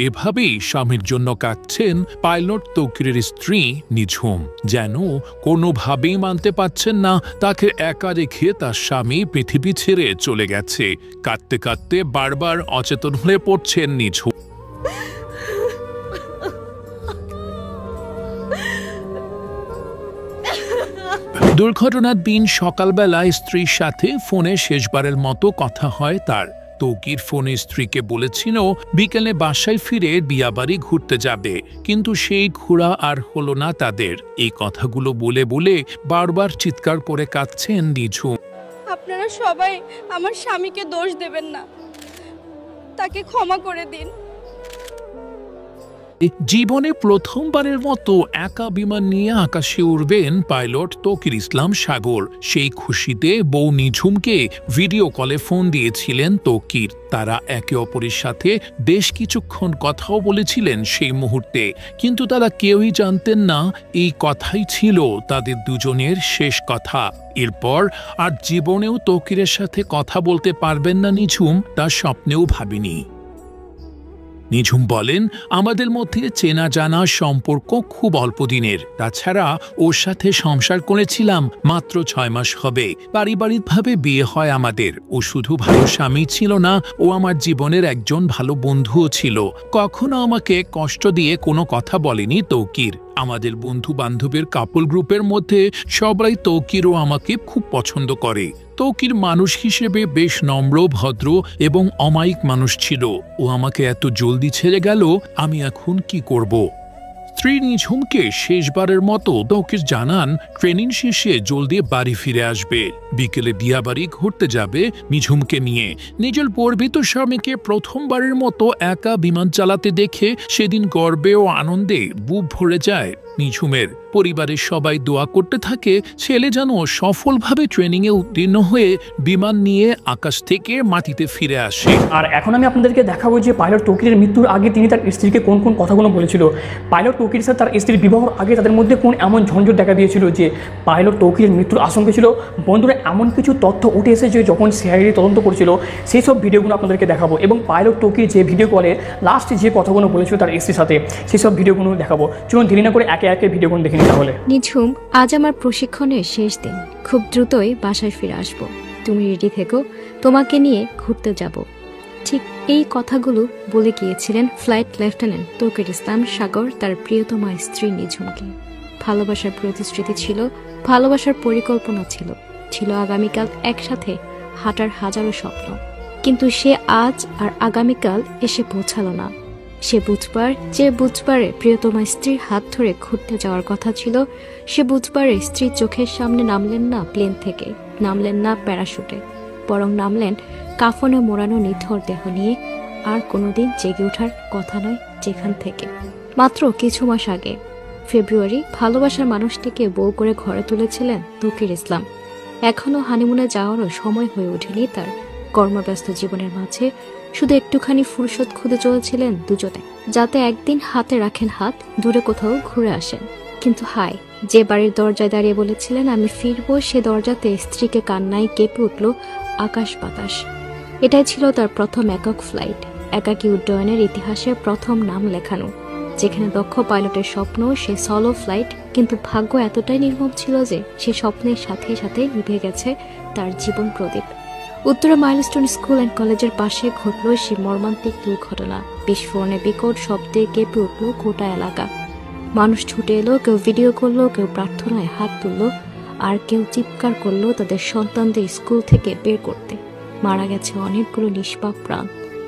এভাবেই স্বামীর জন্য কাঁদছেন পাইলট তৌকিরের স্ত্রী নিঝুম। যেন কোনোভাবেই মানতে পারছেন না তাকে একা রেখে তার স্বামী পৃথিবী ছেড়ে চলে গেছে। কাঁদতে কাঁদতে বারবার অচেতন হয়ে পড়ছেন নিঝুম। দুর্ঘটনার দিন সকালবেলা স্ত্রীর সাথে ফোনে শেষবারের মতো কথা হয় তার। তৌকির ফোনে স্ত্রীকে বলেছিল বিকেলে বাসায় ফিরে বিয়াবাড়ি ঘুরতে যাবে, কিন্তু সেই ঘোরা আর হলো না তাদের। এই কথাগুলো বলে বলে বারবার চিৎকার করে কাঁদছেন নিঝুম। আপনারা সবাই আমার স্বামীকে দোষ দেবেন না, তাকে ক্ষমা করে দিন। জীবনে প্রথমবারের মতো একা বিমান নিয়ে আকাশে উড়বেন পাইলট তৌকির ইসলাম সাগর। সেই খুশিতে বউ নিঝুমকে ভিডিও কলে ফোন দিয়েছিলেন তৌকির। তারা একে অপরের সাথে বেশ কিছুক্ষণ কথাও বলেছিলেন সেই মুহূর্তে, কিন্তু তারা কেউই জানতেন না এই কথাই ছিল তাদের দুজনের শেষ কথা। এরপর আর জীবনেও তৌকিরের সাথে কথা বলতে পারবেন না নিঝুম, তা স্বপ্নেও ভাবিনি। নিঝুম বলেন, আমাদের মধ্যে চেনা জানা সম্পর্ক খুব অল্প দিনের। তাছাড়া ওর সাথে সংসার করেছিলাম মাত্র 6 মাস হবে। পারিবারিকভাবে বিয়ে হয় আমাদের। ও শুধু ভালো স্বামী ছিল না, ও আমার জীবনের একজন ভালো বন্ধুও ছিল। কখনো আমাকে কষ্ট দিয়ে কোনো কথা বলেনি তৌকির। আমাদের বন্ধু বান্ধবের কাপল গ্রুপের মধ্যে সবাই তৌকির ও আমাকে খুব পছন্দ করে। তৌকির মানুষ হিসেবে বেশ নম্র, ভদ্র এবং অমায়িক মানুষ ছিল। ও আমাকে এত জলদি ছেড়ে গেল, আমি এখন কি করব? স্ত্রী নিঝুমকে শেষবারের মতো তৌকির জানান ট্রেনিং শেষে জলদি বাড়ি ফিরে আসবে। বিকেলে বিয়াবাড়ি ঘুরতে যাবে নিঝুমকে নিয়ে। নিজের গর্বিত স্বামীকে প্রথমবারের মতো একা বিমান চালাতে দেখে সেদিন গর্বে ও আনন্দে বুক ভরে যায় নিঝুমের। পরিবারের সবাই দোয়া করতে থাকে ছেলে যেন সফলভাবে ট্রেনিংয়ে উত্তীর্ণ হয়ে বিমান নিয়ে আকাশ থেকে মাটিতে ফিরে আসে। আর এখন আমি আপনাদেরকে দেখাবো যে পাইলট তৌকিরের মৃত্যুর আগে তিনি তার স্ত্রীকে কোন কোন কথাগুলো বলেছিল। পাইলট তৌকির সাথে তার স্ত্রীর বিবাহর আগে তাদের মধ্যে কোন এমন ঝঞ্ঝট দেখা দিয়েছিল যে পাইলট তৌকিরের মৃত্যুর আশঙ্কা ছিল। বন্ধুরা, এমন কিছু তথ্য উঠে এসেছে যখন সিআইডি তদন্ত করছিল, সেই সব ভিডিওগুলো আপনাদেরকে দেখাবো। এবং পাইলট তৌকির যে ভিডিও কলে লাস্টে যে কথাগুলো বলেছিল তার স্ত্রীর সাথে, সেই সব ভিডিওগুলো দেখাবো। চলুন দেরি না করে একে একে ভিডিওগুলো দেখে নিই তাহলে। নিঝুম, আজ আমার প্রশিক্ষণের শেষ দিন। খুব দ্রুতই বাসায় ফিরে আসবো। তুমি রেডি থেকো, তোমাকে নিয়ে ঘুরতে যাব। ঠিক এই কথাগুলো বলে গিয়েছিলেন ফ্লাইট লেফটেন্যান্ট তৌকির ইসলাম সাগর তার প্রিয়তমা স্ত্রী নিঝুমকে। ভালোবাসার প্রতিশ্রুতি ছিল, ভালোবাসার পরিকল্পনা ছিল, ছিল আগামীকাল একসাথে হাঁটার হাজারো স্বপ্ন। কিন্তু সে আজ আর আগামীকাল এসে পৌঁছালো না। সে বুধবারে প্রিয়তমা স্ত্রীর হাত ধরে ঘুরতে যাওয়ার কথা ছিল, সে বুধবারে স্ত্রীর চোখের সামনে নামলেন না প্লেন থেকে, নামলেন না প্যারাশুটে, বরং নামলেন কাফনে মোড়ানো নিথর দেহ নিয়ে। আর কোনোদিন জেগে ওঠার কথা নয় যেখান থেকে। মাত্র কিছু মাস আগে ফেব্রুয়ারি ভালোবাসার মানুষটিকে বউ করে ঘরে তুলেছিলেন তৌকির ইসলাম। এখনও হানিমুনে যাওয়ারও সময় হয়ে ওঠেনি তার। কর্মব্যস্ত জীবনের মাঝে শুধু একটুখানি ফুরসত খুঁজে চলেছিলেন দুজনে, যাতে একদিন হাতে রাখেন হাত, দূরে কোথাও ঘুরে আসেন। কিন্তু হায়, যে বাড়ির দরজায় দাঁড়িয়ে বলেছিলেন আমি ফিরবো, সে দরজাতে স্ত্রীকে কান্নায় কেঁপে উঠল আকাশ বাতাস। এটাই ছিল তার প্রথম একক ফ্লাইট, একাকী উড্ডয়নের ইতিহাসে প্রথম নাম লেখানো। যেখানে দক্ষ পাইলটের স্বপ্ন সে সলো ফ্লাইট, কিন্তু ভাগ্য এতটাই নির্মম ছিল যে সে স্বপ্নের সাথে সাথে নিভে গেছে তার জীবন প্রদীপ। উত্তরা মাইলস্টোন স্কুল অ্যান্ড কলেজের পাশে ঘটল সে মর্মান্তিক দুর্ঘটনা। বিস্ফোরণে বিকট শব্দে কেঁপে উঠল গোটা এলাকা। মানুষ ছুটে এলো, কেউ ভিডিও করলো, কেউ প্রার্থনায় হাত তুললো, আর কেউ চিৎকার করলো তাদের সন্তানদের স্কুল থেকে বের করতে। মারা গেছে অনেকগুলো নিষ্পাপ প্রাণ,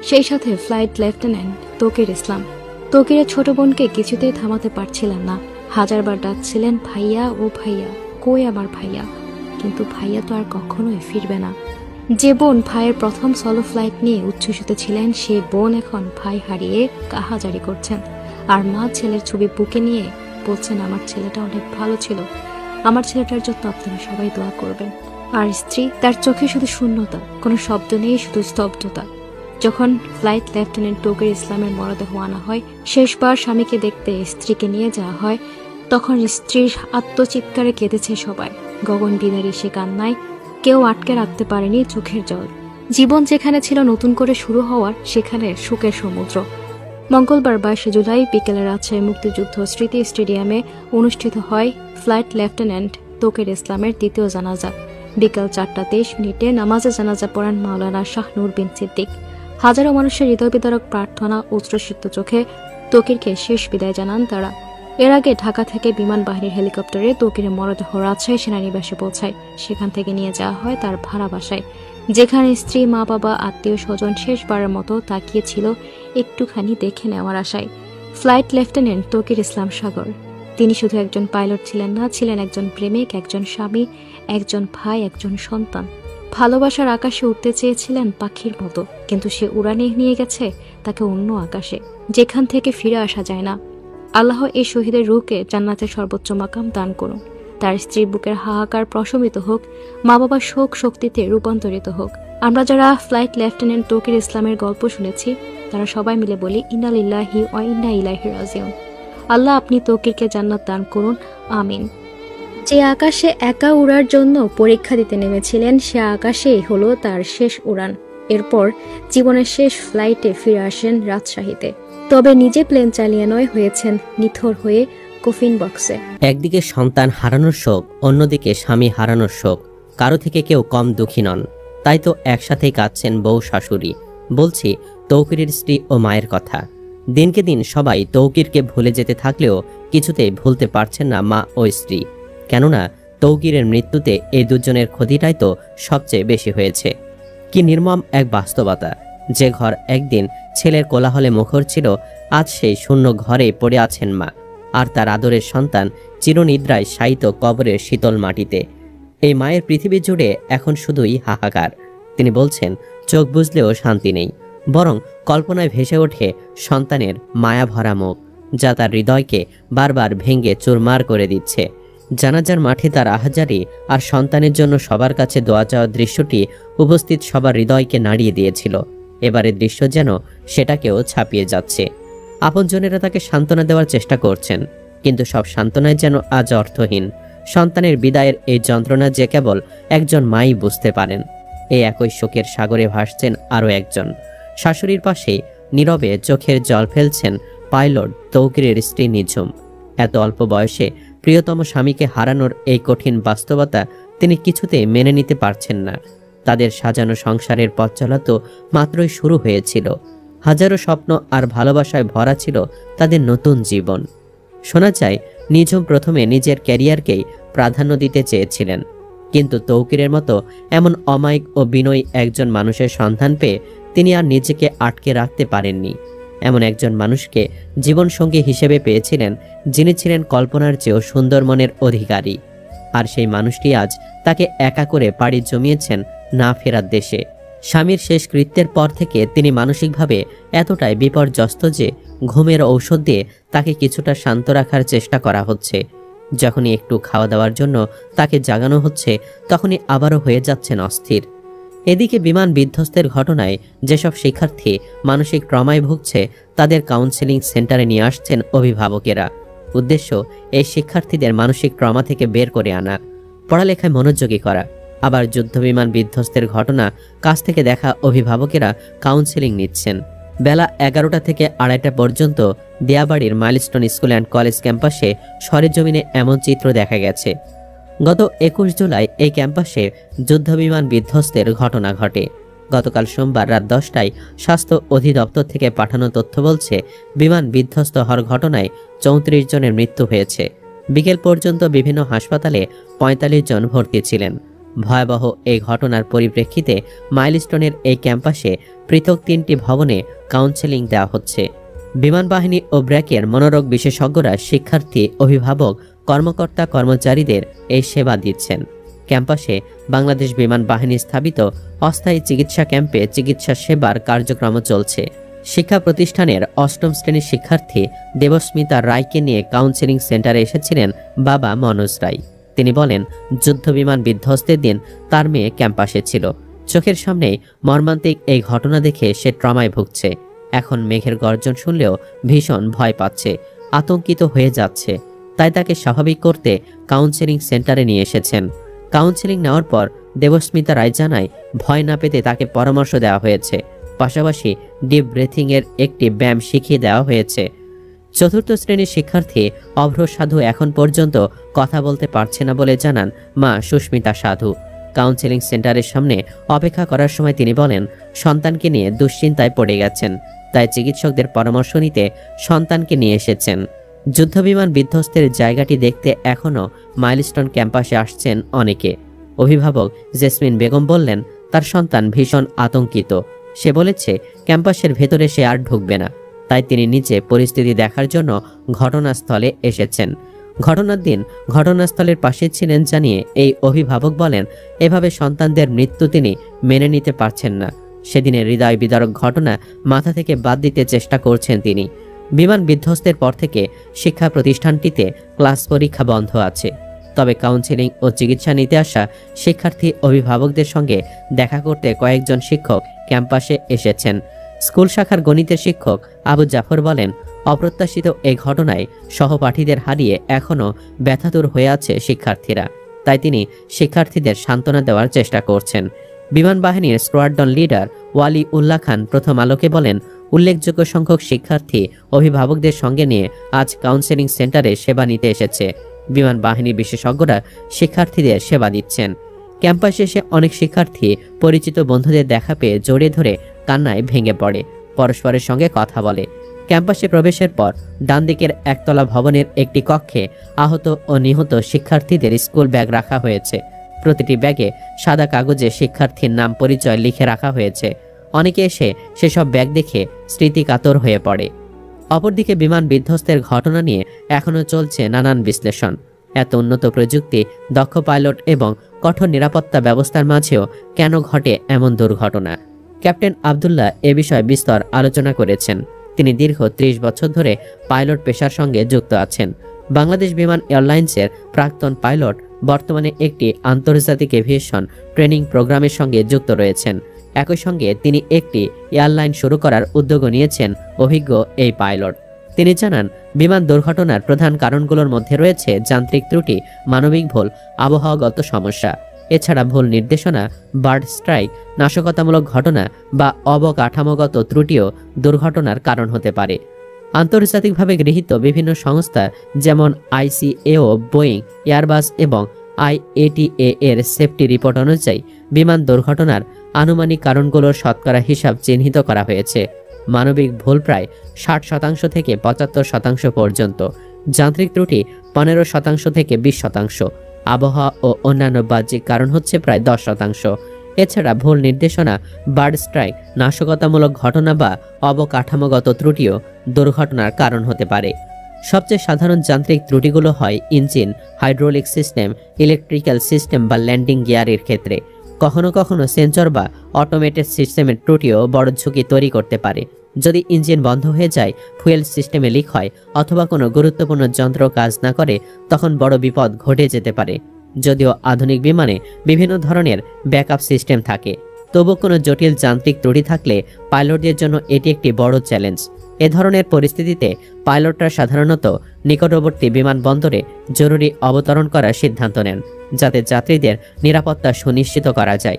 সেই সাথে ফ্লাইট লেফটেন্যান্ট তৌকির ইসলাম। তৌকিরের ছোট বোনকে কিছুতেই থামাতে পারছিলেন না। হাজারবার ডাকছিলেন ভাইয়া ও ভাইয়া, কই আমার ভাইয়া। কিন্তু ভাইয়া তো আর কখনোই ফিরবে না। যে বোন ভাইয়ের প্রথম সলো ফ্লাইট নিয়ে উচ্ছ্বসিত ছিলেন, সে বোন এখন ভাই হারিয়ে কাহাজারি করছেন। আর মা ছেলের ছবি বুকে নিয়ে বলছেন আমার ছেলেটা অনেক ভালো ছিল, আমার ছেলেটার জন্য আপনারা সবাই দোয়া করবেন। আর স্ত্রী, তার চোখে শুধু শূন্যতা, কোনো শব্দ নেই, শুধু স্তব্ধতা। যখন ফ্লাইট লেফটেন্যান্ট তৌকির ইসলামের মরদেহ আনা হয়, শেষবার স্বামীকে দেখতে স্ত্রীকে নিয়ে যাওয়া হয়, তখন স্ত্রীর আত্মচিৎকারে কেঁদেছে সবাই। গগন বিদারী সে কান্নায় কেউ আটকে রাখতে পারেনি চোখের জল। জীবন যেখানে ছিল নতুন করে শুরু হওয়ার, সেখানে শোকের সমুদ্র। মঙ্গলবার 22 জুলাই বিকেলে রাজশাহী মুক্তিযুদ্ধ স্মৃতি স্টেডিয়ামে অনুষ্ঠিত হয় ফ্লাইট লেফটেন্যান্ট তৌকির ইসলামের দ্বিতীয় জানাজা। বিকেল 4:23 নামাজে জানাজা পড়ান মাওলানা শাহনূর বিন সিদ্দিক। হাজারো মানুষের হৃদয় বিদারক প্রার্থনা, অশ্রুসিক্ত চোখে তৌকিরকে শেষ বিদায় জানান তারা। এর আগে ঢাকা থেকে বিমান বাহিনীর হেলিকপ্টারে তৌকিরের মরদেহ রাজশাহী সেনানিবাসে পৌঁছায়। সেখান থেকে নিয়ে যাওয়া হয় তার ভাড়া বাসায়, যেখানে স্ত্রী, মা, বাবা, আত্মীয় স্বজন শেষবারের মতো তাকিয়েছিল একটুখানি দেখে নেওয়ার আশায়। ফ্লাইট লেফটেন্যান্ট তৌকির ইসলাম সাগর, তিনি শুধু একজন পাইলট ছিলেন না, ছিলেন একজন প্রেমিক, একজন স্বামী, একজন ভাই, একজন সন্তান। ভালোবাসার আকাশে উঠতে চেয়েছিলেন পাখির মতো, কিন্তু সে উড়ানে নিয়ে গেছে তাকে অন্য আকাশে, যেখান থেকে ফিরে আসা যায় না। আল্লাহ এই শহীদের রূহকে জান্নাতের সর্বোচ্চ মাকাম দান করুন। তার স্ত্রীর বুকের হাহাকার প্রশমিত হোক, মা বাবার শোক শক্তিতে রূপান্তরিত হোক। আমরা যারা ফ্লাইট লেফটেন্যান্ট তৌকির ইসলামের গল্প শুনেছি, তারা সবাই মিলে বলি, ইন্না লিল্লাহি ওয়া ইন্না ইলাইহি রাজিউন। আল্লাহ আপনি তৌকিরকে জান্নাত দান করুন, আমিন। যে আকাশে একা উড়ার জন্য পরীক্ষা দিতে নেমেছিলেন, সে আকাশেই হলো তার শেষ উড়ান। এরপর জীবনের শেষ ফ্লাইটে ফিরে আসেন রাজশাহীতে। তবে নিজে প্লেন চালিয়ে নয়, হয়েছেন নিথর হয়ে কফিন বক্সে। একদিকে সন্তান হারানোর শোক, অন্যদিকে স্বামী হারানোর শোক। কারো থেকে কেউ কম দুঃখী নন। তাই তো একসাথেই কাঁদছেন বউ শাশুড়ি। বলছি তৌকিরের স্ত্রী ও মায়ের কথা। দিনকে দিন সবাই তৌকিরকে ভুলে যেতে থাকলেও কিছুতেই ভুলতে পারছেন না মা ও স্ত্রী। কেননা তৌকিরের মৃত্যুতে এই দুজনের ক্ষতিটাই তো সবচেয়ে বেশি হয়েছে। কি নির্মম এক বাস্তবতা! যে ঘর একদিন ছেলের কোলাহলে মুখর ছিল, আজ সেই শূন্য ঘরে পড়ে আছেন মা, আর তার আদরের সন্তান চিরনিদ্রায় শায়িত কবরের শীতল মাটিতে। এই মায়ের পৃথিবী জুড়ে এখন শুধুই হাহাকার। তিনি বলছেন, চোখ বুঝলেও শান্তি নেই, বরং কল্পনায় ভেসে ওঠে সন্তানের মায়া ভরা মুখ, যা তার হৃদয়কে বারবার ভেঙে চুরমার করে দিচ্ছে। জানাজার মাঠে তার আহাজারি আর সন্তানের জন্য সবার কাছে দোয়া চাওয়ার দৃশ্যটি উপস্থিত সবার হৃদয়কে নাড়িয়ে দিয়েছিল। এবারের দৃশ্য যেন সেটাকেও ছাপিয়ে যাচ্ছে। আপনজনেরা তাকে সান্ত্বনা দেওয়ার চেষ্টা করছেন, কিন্তু সব সান্ত্বনায় যেন আজ অর্থহীন। সন্তানের বিদায়ের এই যন্ত্রণা যে কেবল একজন মাই বুঝতে পারেন। এই একই শোকের সাগরে ভাসছেন আরও একজন। শাশুড়ির পাশে নীরবে চোখের জল ফেলছেন পাইলট তৌকিরের স্ত্রী নিঝুম। এত অল্প বয়সে প্রিয়তম স্বামীকে হারানোর এই কঠিন বাস্তবতা তিনি কিছুতেই মেনে নিতে পারছেন না। তাদের সাজানো সংসারের পথ চলা তো মাত্রই শুরু হয়েছিল। হাজারো স্বপ্ন আর ভালোবাসায় ভরা ছিল তাদের নতুন জীবন। শোনা যায় নিঝুম প্রথমে নিজের ক্যারিয়ারকেই প্রাধান্য দিতে চেয়েছিলেন, কিন্তু তৌকিরের মতো এমন অমায়িক ও বিনয়ী একজন মানুষের সন্ধান পেয়ে তিনি আর নিজেকে আটকে রাখতে পারেননি। এমন একজন মানুষকে জীবনসঙ্গী হিসেবে পেয়েছিলেন, যিনি ছিলেন কল্পনার চেয়েও সুন্দর মনের অধিকারী। আর সেই মানুষটি আজ তাকে একা করে পাড়ি জমিয়েছেন না ফেরার দেশে। স্বামীর শেষ কৃত্যের পর থেকে তিনি মানসিকভাবে এতটাই বিপর্যস্ত যে ঘুমের ঔষধ দিয়ে তাকে কিছুটা শান্ত রাখার চেষ্টা করা হচ্ছে। যখনই একটু খাওয়া দাওয়ার জন্য তাকে জাগানো হচ্ছে, তখনই আবারও হয়ে যাচ্ছেন অস্থির। এদিকে বিমান বিধ্বস্তের ঘটনায় যেসব শিক্ষার্থী মানসিক ট্রমায় ভুগছে, তাদের কাউন্সেলিং সেন্টারে নিয়ে আসছেন অভিভাবকেরা। উদ্দেশ্য এই শিক্ষার্থীদের মানসিক ট্রমা থেকে বের করে আনা, পড়ালেখায় মনোযোগী করা। আবার যুদ্ধবিমান বিধ্বস্তের ঘটনা কাছ থেকে দেখা অভিভাবকেরা কাউন্সেলিং নিচ্ছেন। বেলা 11টা থেকে 2:30 পর্যন্ত দিয়াবাড়ির মাইলস্টোন স্কুল অ্যান্ড কলেজ ক্যাম্পাসে সরেজমিনে এমন চিত্র দেখা গেছে। গত 21 জুলাই এই ক্যাম্পাসে যুদ্ধবিমান বিধ্বস্তের ঘটনা ঘটে। গতকাল সোমবার রাত 10টায় স্বাস্থ্য অধিদপ্তর থেকে পাঠানো তথ্য বলছে, বিমান বিধ্বস্ত হওয়ার ঘটনায় 34 জনের মৃত্যু হয়েছে। বিকেল পর্যন্ত বিভিন্ন হাসপাতালে 45 জন ভর্তি ছিলেন। ভয়াবহ এই ঘটনার পরিপ্রেক্ষিতে মাইলস্টোনের এই ক্যাম্পাসে পৃথক 3টি ভবনে কাউন্সেলিং দেওয়া হচ্ছে। বিমান বাহিনী ও ব্র্যাকের মনোরোগ বিশেষজ্ঞরা শিক্ষার্থী, অভিভাবক, কর্মকর্তা কর্মচারীদের এই সেবা দিচ্ছেন। ক্যাম্পাসে বাংলাদেশ বিমান বাহিনী স্থাপিত অস্থায়ী চিকিৎসা ক্যাম্পে চিকিৎসা সেবার কার্যক্রম চলছে। শিক্ষা প্রতিষ্ঠানের 8ম শ্রেণীর শিক্ষার্থী দেবস্মিতা রায়কে নিয়ে কাউন্সেলিং সেন্টারে এসেছিলেন বাবা মনোজ রায়। তিনি বলেন, যুদ্ধবিমান বিধ্বস্তের দিন তার মেয়ে ক্যাম্পাসে ছিল। চোখের সামনেই মর্মান্তিক এই ঘটনা দেখে সে ট্রমায় ভুগছে। এখন মেঘের গর্জন শুনলেও ভীষণ ভয় পাচ্ছে, আতঙ্কিত হয়ে যাচ্ছে। তাই তাকে স্বাভাবিক করতে কাউন্সেলিং সেন্টারে নিয়ে এসেছেন। কাউন্সেলিং নেওয়ার পর দেবস্মিতা রায় জানায় ভয় না পেতে তাকে পরামর্শ দেওয়া হয়েছে, পাশাপাশি ডিপ ব্রেথিং এর একটি ব্যায়াম শিখিয়ে দেওয়া হয়েছে। চতুর্থ শ্রেণীর শিক্ষার্থী অভ্র সাধু এখন পর্যন্ত কথা বলতে পারছে না বলে জানান মা সুস্মিতা সাধু। কাউন্সেলিং সেন্টারের সামনে অপেক্ষা করার সময় তিনি বলেন সন্তানকে নিয়ে দুশ্চিন্তায় পড়ে গেছেন, তাই চিকিৎসকদের পরামর্শ নিতে সন্তানকে নিয়ে এসেছেন। যুদ্ধবিমান বিধ্বস্তের জায়গাটি দেখতে এখনও মাইলস্টোন ক্যাম্পাসে আসছেন অনেকে। অভিভাবক জেসমিন বেগম বললেন তার সন্তান ভীষণ আতঙ্কিত। সে বলেছে ক্যাম্পাসের ভেতরে সে আর ঢুকবে না, তাই তিনি নিজে পরিস্থিতি দেখার জন্য ঘটনাস্থলে এসেছেন। ঘটনার দিন ঘটনাস্থলের পাশে ছিলেন জানিয়ে এই অভিভাবক বলেন এভাবে সন্তানদের মৃত্যু তিনি মেনে নিতে পারছেন না। সেদিনের হৃদয় বিদারক ঘটনা মাথা থেকে বাদ দিতে চেষ্টা করছেন তিনি। বিমান বিধ্বস্তের পর থেকে শিক্ষা প্রতিষ্ঠানটিতে ক্লাস পরীক্ষা বন্ধ আছে, তবে কাউন্সেলিং ও চিকিৎসা নিতে আসা শিক্ষার্থী অভিভাবকদের সঙ্গে দেখা করতে কয়েকজন শিক্ষক ক্যাম্পাসে এসেছেন। স্কুল শাখার গণিতের শিক্ষক আবু জাফর বলেন অপ্রত্যাশিত এই ঘটনায় সহপাঠীদের হারিয়ে এখনও ব্যথাতুর হয়ে আছে শিক্ষার্থীরা, তাই তিনি শিক্ষার্থীদের সান্ত্বনা দেওয়ার চেষ্টা করছেন। বিমান বাহিনীর স্কোয়াড্রন লিডার ওয়ালি উল্লাহ খান প্রথম আলোকে বলেন উল্লেখযোগ্য সংখ্যক শিক্ষার্থী অভিভাবকদের সঙ্গে নিয়ে আজ কাউন্সেলিং সেন্টারে সেবা নিতে এসেছে। বিমান বাহিনীর বিশেষজ্ঞরা শিক্ষার্থীদের সেবা দিচ্ছেন। ক্যাম্পাসে এসে অনেক শিক্ষার্থী পরিচিত বন্ধুদের দেখা পেয়ে জড়িয়ে ধরে কান্নায় ভেঙে পড়ে, পরস্পরের সঙ্গে কথা বলে। ক্যাম্পাসে প্রবেশের পর ডান দিকের একতলা ভবনের একটি কক্ষে আহত ও নিহত শিক্ষার্থীদের স্কুল ব্যাগ রাখা হয়েছে। প্রতিটি ব্যাগে সাদা কাগজে শিক্ষার্থীর নাম পরিচয় লিখে রাখা হয়েছে। অনেকে এসে সেসব ব্যাগ দেখে স্মৃতিকাতর হয়ে পড়ে। অপরদিকে বিমান বিধ্বস্তের ঘটনা নিয়ে এখনও চলছে নানান বিশ্লেষণ। এত উন্নত প্রযুক্তি, দক্ষ পাইলট এবং কঠোর নিরাপত্তা ব্যবস্থার মাঝেও কেন ঘটে এমন দুর্ঘটনা? ক্যাপ্টেন আবদুল্লাহ এ বিষয়ে বিস্তর আলোচনা করেছেন। তিনি দীর্ঘ ৩০ বছর ধরে পাইলট পেশার সঙ্গে যুক্ত আছেন। বাংলাদেশ বিমান এয়ারলাইন্সের প্রাক্তন পাইলট বর্তমানে একটি আন্তর্জাতিক এভিয়েশন ট্রেনিং প্রোগ্রামের সঙ্গে যুক্ত রয়েছেন। একই সঙ্গে তিনি একটি এয়ারলাইন শুরু করার উদ্যোগও নিয়েছেন অভিজ্ঞ এই পাইলট। তিনি জানান বিমান দুর্ঘটনার প্রধান কারণগুলোর মধ্যে রয়েছে যান্ত্রিক ত্রুটি, মানবিক ভুল, আবহাওয়াগত সমস্যা। এছাড়া ভুল নির্দেশনা, বার্ড স্ট্রাইক, নাশকতামূলক ঘটনা বা অবকাঠামোগত ত্রুটিও দুর্ঘটনার কারণ হতে পারে। আন্তর্জাতিকভাবে গৃহীত বিভিন্ন সংস্থা যেমন ICAO, বোয়িং, এয়ারবাস এবং IATA এর সেফটি রিপোর্ট অনুযায়ী বিমান দুর্ঘটনার আনুমানিক কারণগুলোর শতকরা হিসাব চিহ্নিত করা হয়েছে। মানবিক ভুল প্রায় 60% থেকে 75% পর্যন্ত, যান্ত্রিক ত্রুটি 15% থেকে 20%, আবহাওয়া ও অন্যান্য বাহ্যিক কারণ হচ্ছে প্রায় 10%। এছাড়া ভুল নির্দেশনা, বার্ড স্ট্রাইক, নাশকতামূলক ঘটনা বা অবকাঠামোগত ত্রুটিও দুর্ঘটনার কারণ হতে পারে। সবচেয়ে সাধারণ যান্ত্রিক ত্রুটিগুলো হয় engine, hydraulic system, electrical system বা ল্যান্ডিং গিয়ারের ক্ষেত্রে। কখনো কখনো সেন্সর বা অটোমেটেড সিস্টেমের ত্রুটিও বড় ঝুঁকি তৈরি করতে পারে। যদি ইঞ্জিন বন্ধ হয়ে যায়, ফুয়েল সিস্টেমে লিক হয় অথবা কোনো গুরুত্বপূর্ণ যন্ত্র কাজ না করে, তখন বড় বিপদ ঘটে যেতে পারে। যদিও আধুনিক বিমানে বিভিন্ন ধরনের ব্যাকআপ সিস্টেম থাকে, তবু কোনো জটিল যান্ত্রিক ত্রুটি থাকলে পাইলটদের জন্য এটি একটি বড় চ্যালেঞ্জ। এ ধরনের পরিস্থিতিতে পাইলটরা সাধারণত নিকটবর্তী বিমানবন্দরে জরুরি অবতরণ করার সিদ্ধান্ত নেন, যাতে যাত্রীদের নিরাপত্তা সুনিশ্চিত করা যায়।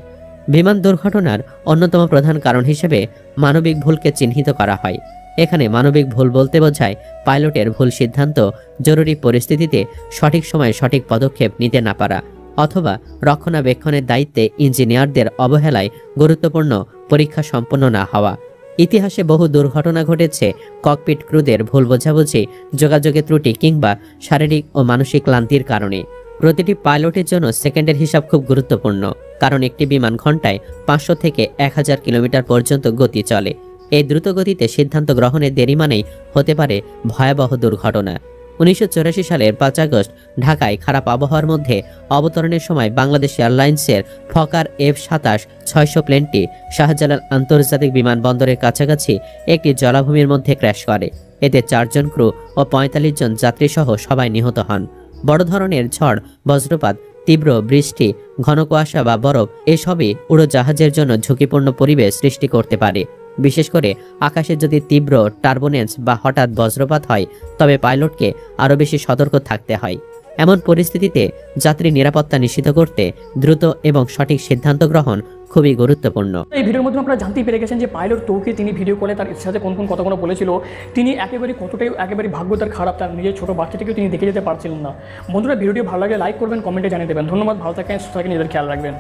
বিমান দুর্ঘটনার অন্যতম প্রধান কারণ হিসেবে মানবিক ভুলকে চিহ্নিত করা হয়। এখানে মানবিক ভুল বলতে বোঝায় পাইলটের ভুল সিদ্ধান্ত, জরুরি পরিস্থিতিতে সঠিক সময়ে সঠিক পদক্ষেপ নিতে না পারা, অথবা রক্ষণাবেক্ষণের দায়িত্বে ইঞ্জিনিয়ারদের অবহেলায় গুরুত্বপূর্ণ পরীক্ষা সম্পন্ন না হওয়া। ইতিহাসে বহু দুর্ঘটনা ঘটেছে ককপিট ক্রুদের ভুল বোঝাবুঝি, যোগাযোগের ত্রুটি কিংবা শারীরিক ও মানসিক ক্লান্তির কারণে। প্রতিটি পাইলটের জন্য সেকেন্ডের হিসাব খুব গুরুত্বপূর্ণ, কারণ একটি বিমান ঘন্টায় 500 থেকে 1000 কিলোমিটার পর্যন্ত গতি চলে। এই দ্রুত গতিতে সিদ্ধান্ত গ্রহণের দেরি মানেই হতে পারে ভয়াবহ দুর্ঘটনা। 1984 সালের 5 আগস্ট ঢাকায় খারাপ আবহাওয়ার মধ্যে অবতরণের সময় বাংলাদেশ এয়ারলাইন্সের ফকার F-27-600 প্লেনটি শাহজালাল আন্তর্জাতিক বিমানবন্দরের কাছাকাছি একটি জলাভূমির মধ্যে ক্র্যাশ করে। এতে 4 জন ক্রু ও 45 জন যাত্রী সহ সবাই নিহত হন। বড় ধরনের ঝড়, বজ্রপাত, তীব্র বৃষ্টি, ঘন কুয়াশা বা বরফ এসবই উড়োজাহাজের জন্য ঝুঁকিপূর্ণ পরিবেশ সৃষ্টি করতে পারে। বিশেষ করে আকাশে যদি তীব্র টার্বুলেন্স বা হঠাৎ বজ্রপাত হয় তবে পাইলটকে আরও বেশি সতর্ক থাকতে হয়। এমন পরিস্থিতিতে যাত্রী নিরাপত্তা নিশ্চিত করতে দ্রুত এবং সঠিক সিদ্ধান্ত গ্রহণ খুবই গুরুত্বপূর্ণ। এই ভিডিওর মধ্যে আপনারা জানতেই পেরে গেছেন যে পাইলট তৌকির তিনি ভিডিও কলে তার সাথে কোন কোন কথাগুলো বলেছিল। তিনি একেবারে ভাগ্য তার খারাপ, তার নিজের ছোটো বাচ্চাটিকেও তিনি দেখে যেতে পারছিলেন না। বন্ধুরা, ভিডিওটি ভালো লাগলে লাইক করবেন, কমেন্টে জানিয়ে দেবেন। ধন্যবাদ, ভালো থাকেন, সুস্থ থাকেন, নিজের খেয়াল রাখবেন।